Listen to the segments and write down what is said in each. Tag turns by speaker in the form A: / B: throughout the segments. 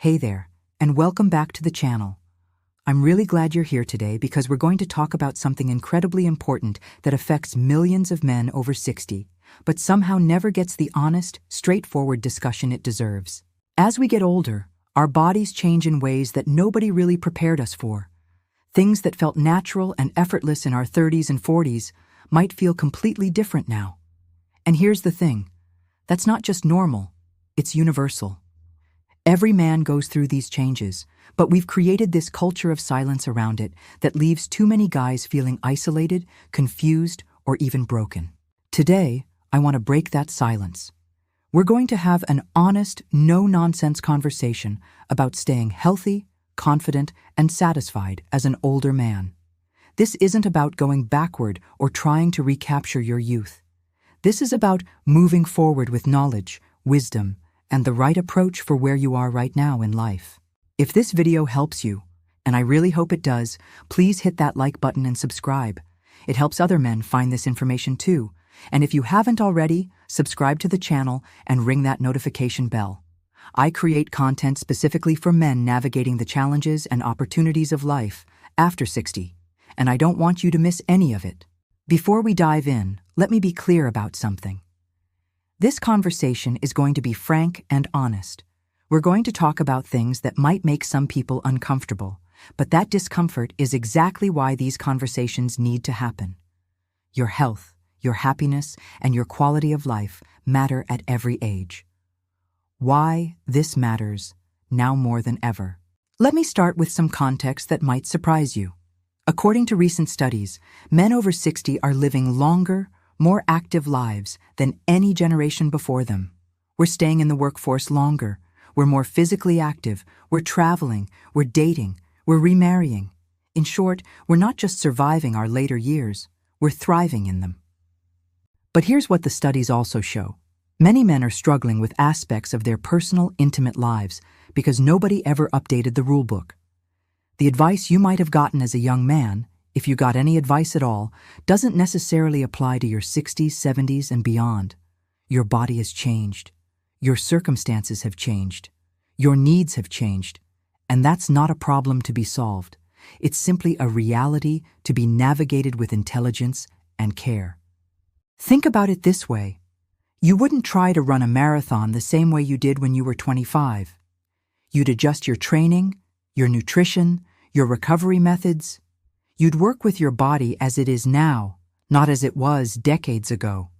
A: Hey there, and welcome back to the channel. I'm really glad you're here today because we're going to talk about something incredibly important that affects millions of men over 60, but somehow never gets the honest, straightforward discussion it deserves. As we get older, our bodies change in ways that nobody really prepared us for. Things that felt natural and effortless in our 30s and 40s might feel completely different now. And here's the thing, that's not just normal, it's universal. Every man goes through these changes, but we've created this culture of silence around it that leaves too many guys feeling isolated, confused, or even broken. Today, I want to break that silence. We're going to have an honest, no-nonsense conversation about staying healthy, confident, and satisfied as an older man. This isn't about going backward or trying to recapture your youth. This is about moving forward with knowledge, wisdom, and the right approach for where you are right now in life. If this video helps you, and I really hope it does, please hit that like button and subscribe. It helps other men find this information too. And if you haven't already, subscribe to the channel and ring that notification bell. I create content specifically for men navigating the challenges and opportunities of life after 60, and I don't want you to miss any of it. Before we dive in, let me be clear about something. This conversation is going to be frank and honest. We're going to talk about things that might make some people uncomfortable, but that discomfort is exactly why these conversations need to happen. Your health, your happiness, and your quality of life matter at every age. Why this matters now more than ever. Let me start with some context that might surprise you. According to recent studies, men over 60 are living longer, more active lives than any generation before them. We're staying in the workforce longer. We're more physically active. We're traveling. We're dating. We're remarrying. In short, we're not just surviving our later years, we're thriving in them. But here's what the studies also show. Many men are struggling with aspects of their personal, intimate lives because nobody ever updated the rulebook. The advice you might have gotten as a young man, if you got any advice at all, doesn't necessarily apply to your 60s, 70s, and beyond. Your body has changed. Your circumstances have changed. Your needs have changed. And that's not a problem to be solved. It's simply a reality to be navigated with intelligence and care. Think about it this way. You wouldn't try to run a marathon the same way you did when you were 25. You'd adjust your training, your nutrition, your recovery methods. You'd work with your body as it is now, not as it was decades ago.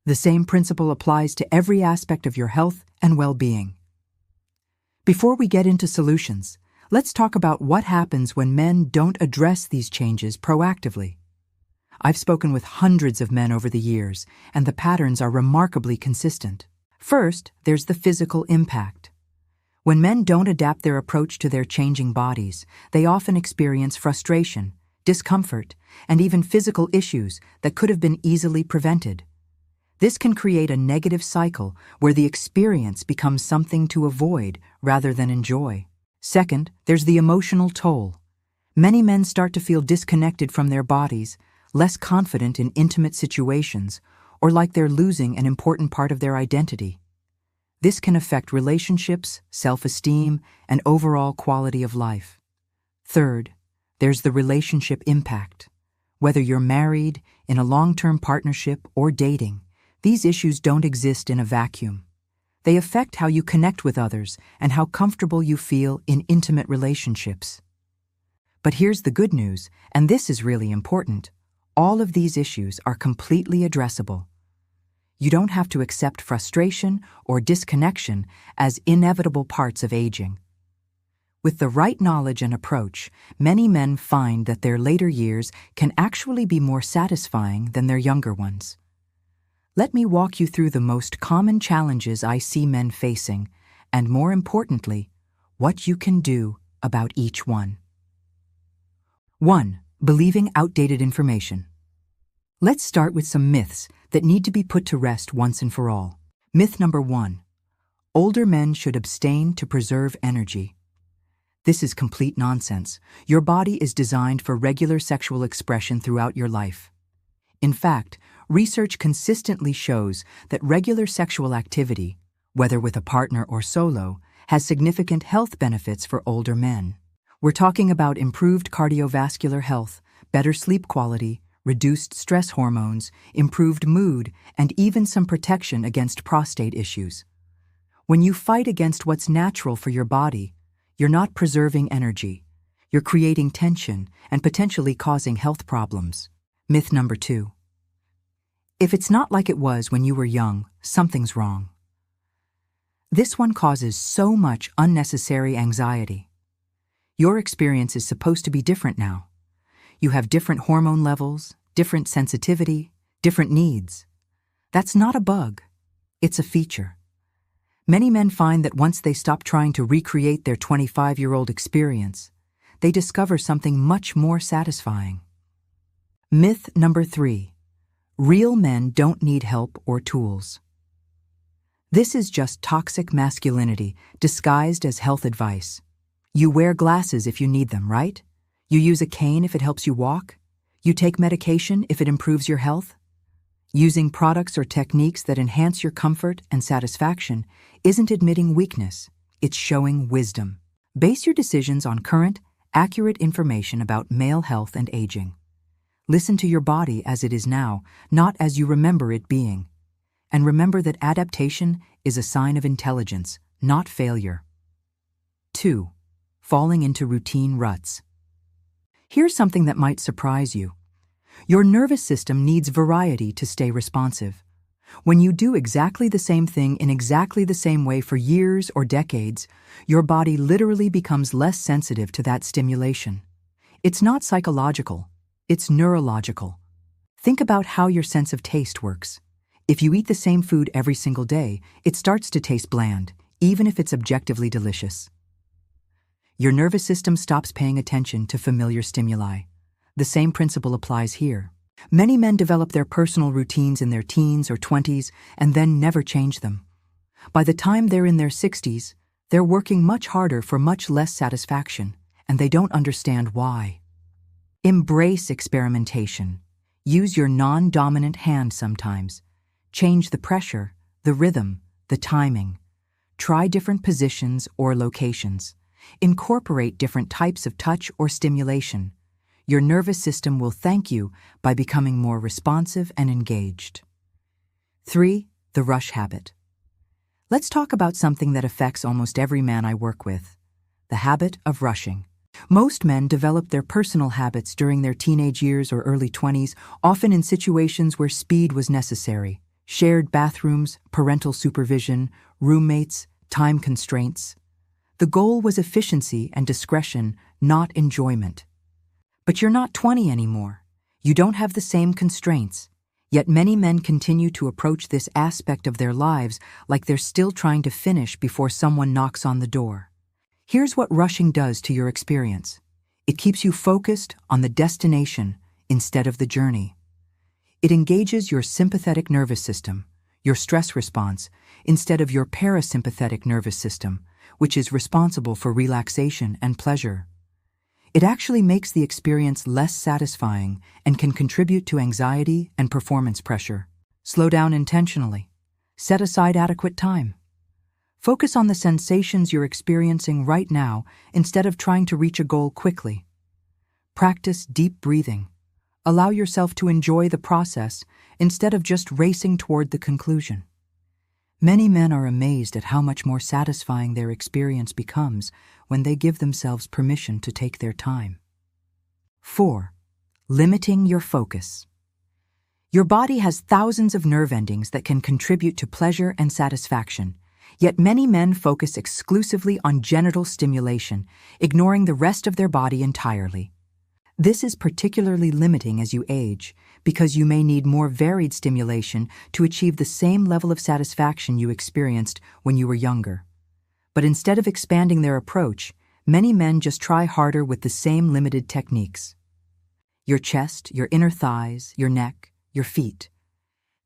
A: The same principle applies to every aspect of your health and well-being. Before we get into solutions, let's talk about what happens when men don't address these changes proactively. I've spoken with hundreds of men over the years, and the patterns are remarkably consistent. First, there's the physical impact. When men don't adapt their approach to their changing bodies, they often experience frustration, discomfort, and even physical issues that could have been easily prevented. This can create a negative cycle where the experience becomes something to avoid rather than enjoy. Second, there's the emotional toll. Many men start to feel disconnected from their bodies, less confident in intimate situations, or like they're losing an important part of their identity. This can affect relationships, self-esteem, and overall quality of life. Third, there's the relationship impact. Whether you're married, in a long-term partnership, or dating, these issues don't exist in a vacuum. They affect how you connect with others and how comfortable you feel in intimate relationships. But here's the good news, and this is really important. All of these issues are completely addressable. You don't have to accept frustration or disconnection as inevitable parts of aging. With the right knowledge and approach, many men find that their later years can actually be more satisfying than their younger ones. Let me walk you through the most common challenges I see men facing, and more importantly, what you can do about each one. 1. Believing outdated information. Let's start with some myths that need to be put to rest once and for all. Myth number 1. Older men should abstain to preserve energy. This is complete nonsense. Your body is designed for regular sexual expression throughout your life. In fact, research consistently shows that regular sexual activity, whether with a partner or solo, has significant health benefits for older men. We're talking about improved cardiovascular health, better sleep quality, reduced stress hormones, improved mood, and even some protection against prostate issues. When you fight against what's natural for your body, you're not preserving energy. You're creating tension and potentially causing health problems. Myth number 2. If it's not like it was when you were young, something's wrong. This one causes so much unnecessary anxiety. Your experience is supposed to be different now. You have different hormone levels, different sensitivity, different needs. That's not a bug. It's a feature. Many men find that once they stop trying to recreate their 25-year-old experience, they discover something much more satisfying. Myth number 3. Real men don't need help or tools. This is just toxic masculinity disguised as health advice. You wear glasses if you need them, right? You use a cane if it helps you walk? You take medication if it improves your health? Using products or techniques that enhance your comfort and satisfaction isn't admitting weakness, it's showing wisdom. Base your decisions on current, accurate information about male health and aging. Listen to your body as it is now, not as you remember it being. And remember that adaptation is a sign of intelligence, not failure. 2. Falling into routine ruts. Here's something that might surprise you. Your nervous system needs variety to stay responsive. When you do exactly the same thing in exactly the same way for years or decades, your body literally becomes less sensitive to that stimulation. It's not psychological, it's neurological. Think about how your sense of taste works. If you eat the same food every single day, it starts to taste bland, even if it's objectively delicious. Your nervous system stops paying attention to familiar stimuli. The same principle applies here. Many men develop their personal routines in their teens or 20s and then never change them. By the time they're in their 60s, they're working much harder for much less satisfaction, and they don't understand why. Embrace experimentation. Use your non-dominant hand sometimes. Change the pressure, the rhythm, the timing. Try different positions or locations. Incorporate different types of touch or stimulation. Your nervous system will thank you by becoming more responsive and engaged. 3. The rush habit. Let's talk about something that affects almost every man I work with: the habit of rushing. Most men develop their personal habits during their teenage years or early 20s, often in situations where speed was necessary. Shared bathrooms, parental supervision, roommates, time constraints. The goal was efficiency and discretion, not enjoyment. But you're not 20 anymore. You don't have the same constraints. Yet many men continue to approach this aspect of their lives like they're still trying to finish before someone knocks on the door. Here's what rushing does to your experience. It keeps you focused on the destination instead of the journey. It engages your sympathetic nervous system, your stress response, instead of your parasympathetic nervous system, which is responsible for relaxation and pleasure. It actually makes the experience less satisfying and can contribute to anxiety and performance pressure. Slow down intentionally. Set aside adequate time. Focus on the sensations you're experiencing right now instead of trying to reach a goal quickly. Practice deep breathing. Allow yourself to enjoy the process instead of just racing toward the conclusion. Many men are amazed at how much more satisfying their experience becomes when they give themselves permission to take their time. 4. Limiting your focus. Your body has thousands of nerve endings that can contribute to pleasure and satisfaction, yet many men focus exclusively on genital stimulation, ignoring the rest of their body entirely. This is particularly limiting as you age, because you may need more varied stimulation to achieve the same level of satisfaction you experienced when you were younger. But instead of expanding their approach, many men just try harder with the same limited techniques. Your chest, your inner thighs, your neck, your feet.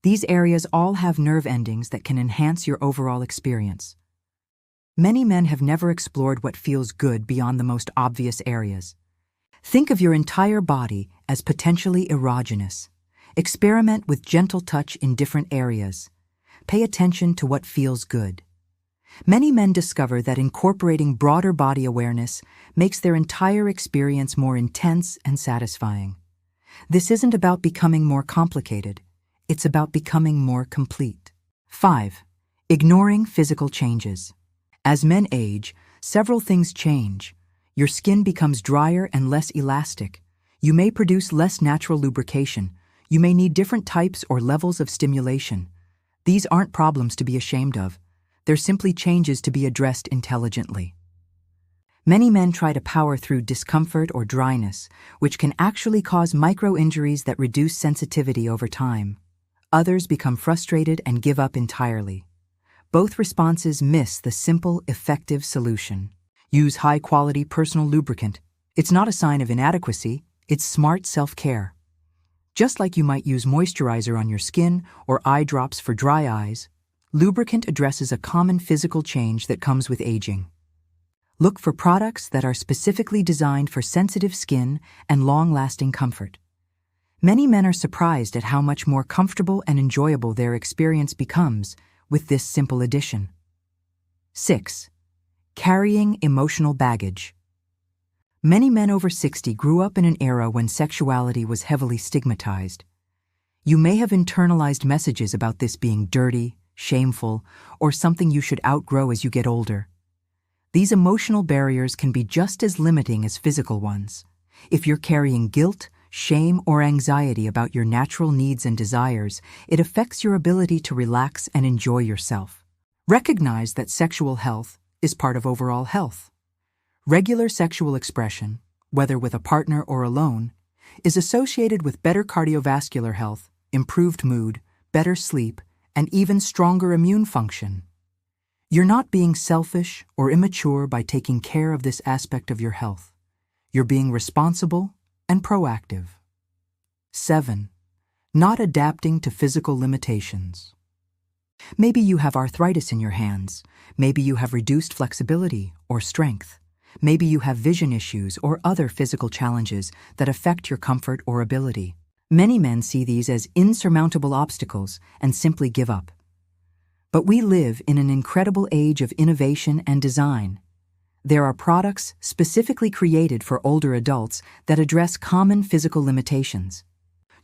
A: These areas all have nerve endings that can enhance your overall experience. Many men have never explored what feels good beyond the most obvious areas. Think of your entire body as potentially erogenous. Experiment with gentle touch in different areas. Pay attention to what feels good. Many men discover that incorporating broader body awareness makes their entire experience more intense and satisfying. This isn't about becoming more complicated, it's about becoming more complete. 5. Ignoring physical changes. As men age, several things change. Your skin becomes drier and less elastic. You may produce less natural lubrication. You may need different types or levels of stimulation. These aren't problems to be ashamed of. They're simply changes to be addressed intelligently. Many men try to power through discomfort or dryness, which can actually cause micro-injuries that reduce sensitivity over time. Others become frustrated and give up entirely. Both responses miss the simple, effective solution. Use high-quality personal lubricant. It's not a sign of inadequacy, it's smart self-care. Just like you might use moisturizer on your skin or eye drops for dry eyes, lubricant addresses a common physical change that comes with aging. Look for products that are specifically designed for sensitive skin and long-lasting comfort. Many men are surprised at how much more comfortable and enjoyable their experience becomes with this simple addition. 6. Carrying emotional baggage. Many men over 60 grew up in an era when sexuality was heavily stigmatized. You may have internalized messages about this being dirty, shameful, or something you should outgrow as you get older. These emotional barriers can be just as limiting as physical ones. If you're carrying guilt, shame, or anxiety about your natural needs and desires, it affects your ability to relax and enjoy yourself. Recognize that sexual health is part of overall health. Regular sexual expression, whether with a partner or alone, is associated with better cardiovascular health, improved mood, better sleep, and even stronger immune function. You're not being selfish or immature by taking care of this aspect of your health. You're being responsible and proactive. 7. Not adapting to physical limitations. Maybe you have arthritis in your hands. Maybe you have reduced flexibility or strength. Maybe you have vision issues or other physical challenges that affect your comfort or ability. Many men see these as insurmountable obstacles and simply give up. But we live in an incredible age of innovation and design. There are products specifically created for older adults that address common physical limitations.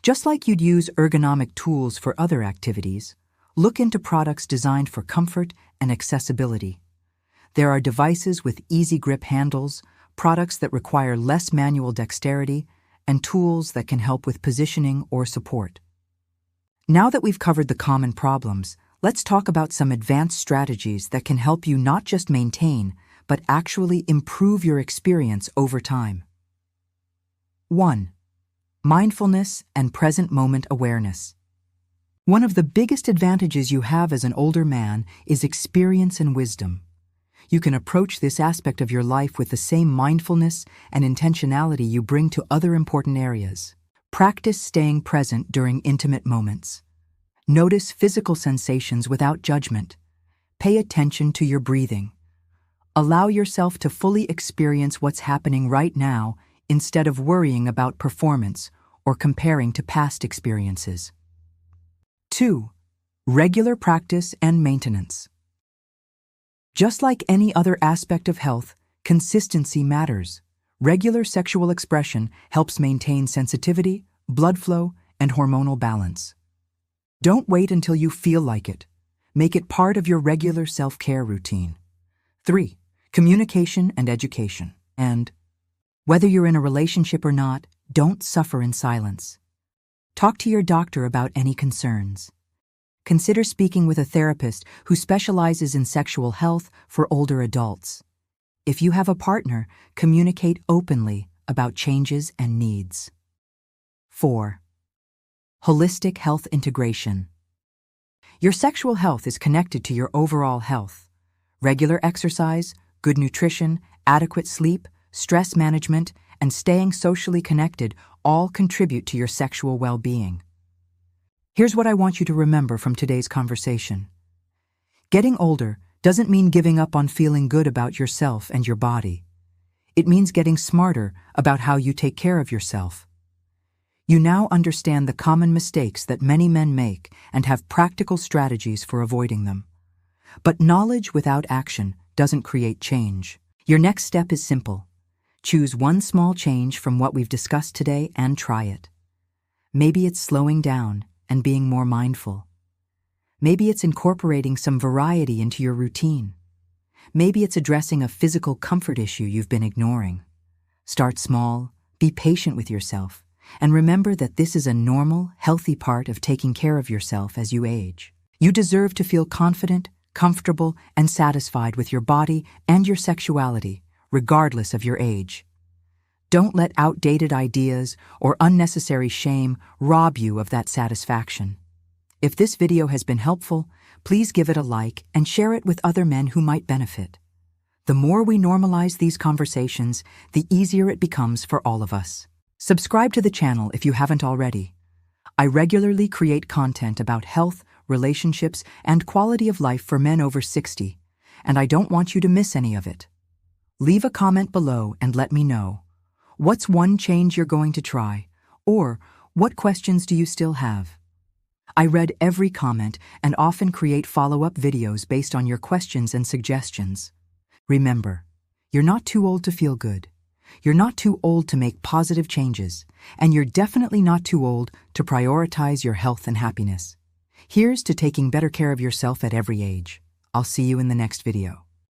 A: Just like you'd use ergonomic tools for other activities, look into products designed for comfort and accessibility. There are devices with easy grip handles, products that require less manual dexterity, and tools that can help with positioning or support. Now that we've covered the common problems, let's talk about some advanced strategies that can help you not just maintain, but actually improve your experience over time. 1. Mindfulness and present moment awareness. One of the biggest advantages you have as an older man is experience and wisdom. You can approach this aspect of your life with the same mindfulness and intentionality you bring to other important areas. Practice staying present during intimate moments. Notice physical sensations without judgment. Pay attention to your breathing. Allow yourself to fully experience what's happening right now instead of worrying about performance or comparing to past experiences. 2. Regular practice and maintenance. Just like any other aspect of health, consistency matters. Regular sexual expression helps maintain sensitivity, blood flow, and hormonal balance. Don't wait until you feel like it. Make it part of your regular self-care routine. 3. Communication and education. And whether you're in a relationship or not, don't suffer in silence. Talk to your doctor about any concerns. Consider speaking with a therapist who specializes in sexual health for older adults. If you have a partner, communicate openly about changes and needs. 4. Holistic health integration. Your sexual health is connected to your overall health. Regular exercise, good nutrition, adequate sleep, stress management, and staying socially connected all contribute to your sexual well-being. Here's what I want you to remember from today's conversation. Getting older doesn't mean giving up on feeling good about yourself and your body. It means getting smarter about how you take care of yourself. You now understand the common mistakes that many men make and have practical strategies for avoiding them. But knowledge without action doesn't create change. Your next step is simple. Choose one small change from what we've discussed today and try it. Maybe it's slowing down and being more mindful. Maybe it's incorporating some variety into your routine. Maybe it's addressing a physical comfort issue you've been ignoring. Start small, be patient with yourself, and remember that this is a normal, healthy part of taking care of yourself as you age. You deserve to feel confident, comfortable, and satisfied with your body and your sexuality, regardless of your age. Don't let outdated ideas or unnecessary shame rob you of that satisfaction. If this video has been helpful, please give it a like and share it with other men who might benefit. The more we normalize these conversations, the easier it becomes for all of us. Subscribe to the channel if you haven't already. I regularly create content about health, relationships, and quality of life for men over 60, and I don't want you to miss any of it. Leave a comment below and let me know. What's one change you're going to try? Or what questions do you still have? I read every comment and often create follow-up videos based on your questions and suggestions. Remember, you're not too old to feel good. You're not too old to make positive changes, and you're definitely not too old to prioritize your health and happiness. Here's to taking better care of yourself at every age. I'll see you in the next video.